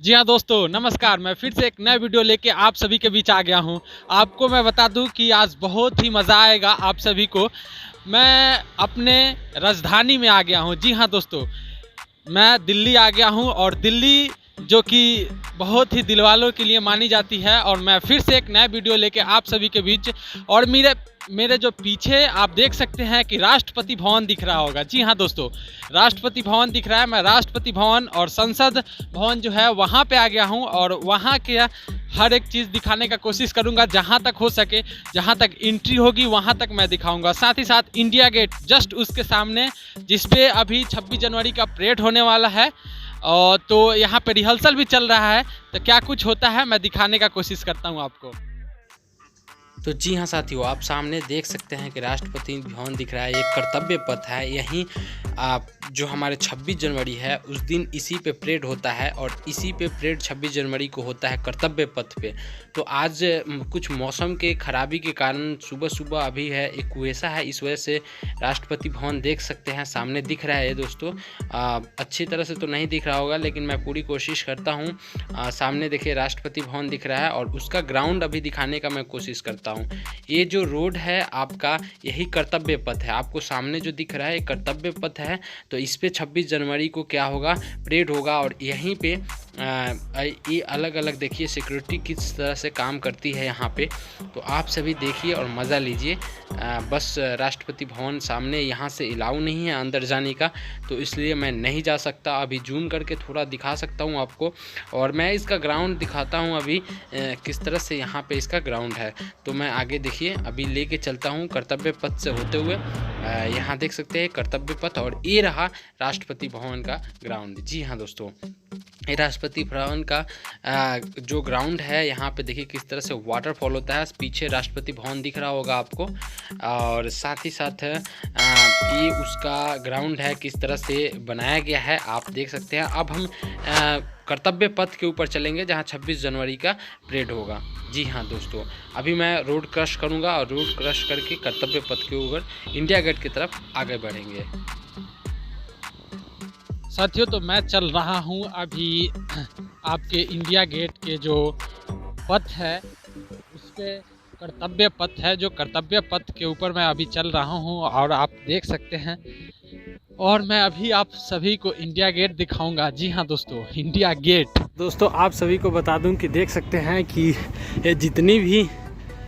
जी हाँ दोस्तों, नमस्कार। मैं फिर से एक नया वीडियो लेके आप सभी के बीच आ गया हूँ। आपको मैं बता दूँ कि आज बहुत ही मज़ा आएगा आप सभी को। मैं अपने राजधानी में आ गया हूँ। जी हाँ दोस्तों, मैं दिल्ली आ गया हूँ और दिल्ली जो कि बहुत ही दिलवालों के लिए मानी जाती है। और मैं फिर से एक नया वीडियो लेके आप सभी के बीच। और मेरे मेरे जो पीछे आप देख सकते हैं कि राष्ट्रपति भवन दिख रहा होगा। जी हाँ दोस्तों, राष्ट्रपति भवन दिख रहा है। मैं राष्ट्रपति भवन और संसद भवन जो है वहाँ पे आ गया हूँ और वहाँ के हर एक चीज़ दिखाने का कोशिश करूँगा, जहाँ तक हो सके। जहाँ तक एंट्री होगी वहाँ तक मैं दिखाऊँगा। साथ ही साथ इंडिया गेट जस्ट उसके सामने, जिसपे अभी 26 जनवरी का परेड होने वाला है। और तो यहाँ पे रिहर्सल भी चल रहा है। तो क्या कुछ होता है मैं दिखाने का कोशिश करता हूँ आपको। तो जी हाँ साथियों, आप सामने देख सकते हैं कि राष्ट्रपति भवन दिख रहा है। एक कर्तव्य पथ है। यहीं जो हमारे 26 जनवरी है उस दिन इसी पे परेड होता है और इसी पे परेड 26 जनवरी को होता है कर्तव्य पथ पे। तो आज कुछ मौसम के खराबी के कारण सुबह सुबह अभी है एक कुहेसा है, इस वजह से राष्ट्रपति भवन देख सकते हैं सामने दिख रहा है दोस्तों। अच्छी तरह से तो नहीं दिख रहा होगा, लेकिन मैं पूरी कोशिश करता हूँ। सामने देखिए राष्ट्रपति भवन दिख रहा है और उसका ग्राउंड अभी दिखाने का मैं कोशिश करता हूँ। ये जो रोड है आपका, यही कर्तव्य पथ है। आपको सामने जो दिख रहा है कर्तव्य पथ है। तो इस पे 26 जनवरी को क्या होगा, परेड होगा। और यहीं पे ये अलग अलग देखिए सिक्योरिटी किस तरह से काम करती है यहाँ पे। तो आप सभी देखिए और मज़ा लीजिए। बस राष्ट्रपति भवन सामने, यहाँ से अलाउ नहीं है अंदर जाने का, तो इसलिए मैं नहीं जा सकता। अभी जूम करके थोड़ा दिखा सकता हूँ आपको और मैं इसका ग्राउंड दिखाता हूँ अभी किस तरह से यहाँ पे इसका ग्राउंड है। तो मैं आगे देखिए अभी लेके चलता हूँ कर्तव्य पथ से होते हुए। यहाँ देख सकते हैं कर्तव्य पथ और ये रहा राष्ट्रपति भवन का ग्राउंड। जी हाँ दोस्तों, ये राष्ट्रपति भवन का जो ग्राउंड है, यहाँ पे देखिए किस तरह से वाटरफॉल होता है। पीछे राष्ट्रपति भवन दिख रहा होगा आपको और साथ ही साथ ये उसका ग्राउंड है, किस तरह से बनाया गया है आप देख सकते हैं। अब हम कर्तव्य पथ के ऊपर चलेंगे जहाँ 26 जनवरी का परेड होगा। जी हाँ दोस्तों, अभी मैं रोड क्रॉस करूँगा और रोड क्रॉस करके कर्तव्य पथ के ऊपर इंडिया गेट की तरफ आगे बढ़ेंगे। साथियों, तो मैं चल रहा हूँ अभी आपके इंडिया गेट के जो पथ है उस पे कर्तव्य पथ है। जो कर्तव्य पथ के ऊपर मैं अभी चल रहा हूँ और आप देख सकते हैं। और मैं अभी आप सभी को इंडिया गेट दिखाऊंगा। जी हाँ दोस्तों, इंडिया गेट। दोस्तों आप सभी को बता दूं कि देख सकते हैं कि ये जितनी भी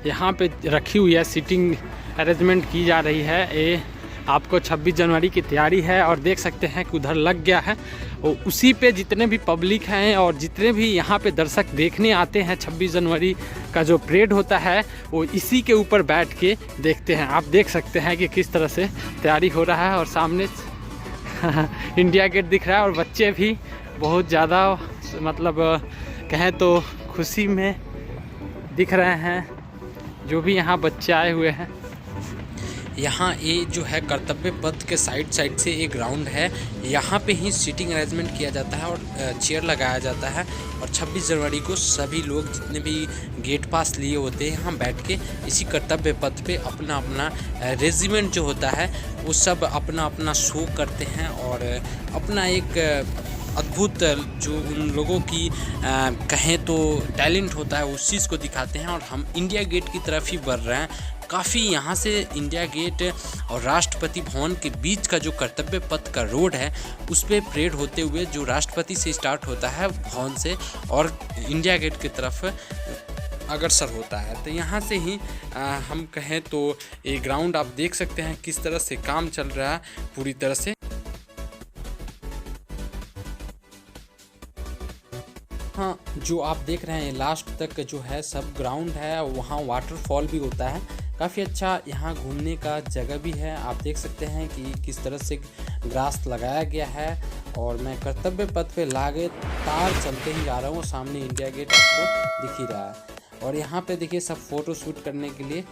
यहाँ पे रखी हुई है सीटिंग अरेंजमेंट की जा रही है, ये आपको 26 जनवरी की तैयारी है। और देख सकते हैं कि उधर लग गया है और उसी पे जितने भी पब्लिक हैं और जितने भी यहाँ पे दर्शक देखने आते हैं 26 जनवरी का जो परेड होता है, वो इसी के ऊपर बैठ के देखते हैं। आप देख सकते हैं कि किस तरह से तैयारी हो रहा है और सामने इंडिया गेट दिख रहा है और बच्चे भी बहुत ज़्यादा मतलब कहें तो खुशी में दिख रहे हैं। जो भी यहाँ बच्चे आए हुए हैं, यहाँ ये जो है कर्तव्य पथ के साइड से एक ग्राउंड है, यहाँ पे ही सीटिंग अरेंजमेंट किया जाता है और चेयर लगाया जाता है। और 26 जनवरी को सभी लोग जितने भी गेट पास लिए होते हैं यहाँ बैठ के इसी कर्तव्य पथ पे अपना अपना रेजिमेंट जो होता है वो सब अपना अपना शो करते हैं और अपना एक अद्भुत जो उन लोगों की कहें तो टैलेंट होता है उस चीज़ को दिखाते हैं। और हम इंडिया गेट की तरफ ही बढ़ रहे हैं। काफ़ी यहाँ से इंडिया गेट और राष्ट्रपति भवन के बीच का जो कर्तव्य पथ का रोड है उस पे परेड होते हुए जो राष्ट्रपति से स्टार्ट होता है भवन से और इंडिया गेट की तरफ अग्रसर होता है। तो यहाँ से ही हम कहें तो ये ग्राउंड आप देख सकते हैं किस तरह से काम चल रहा है पूरी तरह से। हाँ, जो आप देख रहे हैं लास्ट तक जो है सब ग्राउंड है, वहाँ वाटरफॉल भी होता है। काफ़ी अच्छा यहाँ घूमने का जगह भी है। आप देख सकते हैं कि किस तरह से ग्रास लगाया गया है। और मैं कर्तव्य पथ पे लगातार चलते ही जा रहा हूँ। सामने इंडिया गेट आपको दिख ही रहा है और यहाँ पे देखिए सब फ़ोटो शूट करने के लिए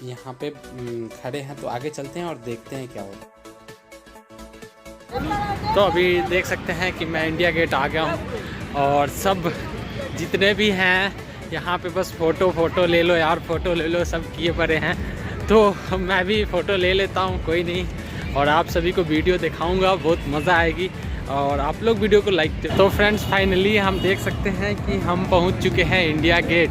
यहाँ पे खड़े हैं। तो आगे चलते हैं और देखते हैं क्या होता है। तो अभी देख सकते हैं कि मैं इंडिया गेट आ गया हूँ और सब जितने भी हैं यहाँ पे बस फ़ोटो ले लो यार, फ़ोटो ले लो सब किए पड़े हैं। तो मैं भी फ़ोटो ले लेता हूँ, कोई नहीं। और आप सभी को वीडियो दिखाऊंगा, बहुत मज़ा आएगी। और आप लोग वीडियो को लाइक करें। तो फ्रेंड्स फाइनली हम देख सकते हैं कि हम पहुंच चुके हैं इंडिया गेट।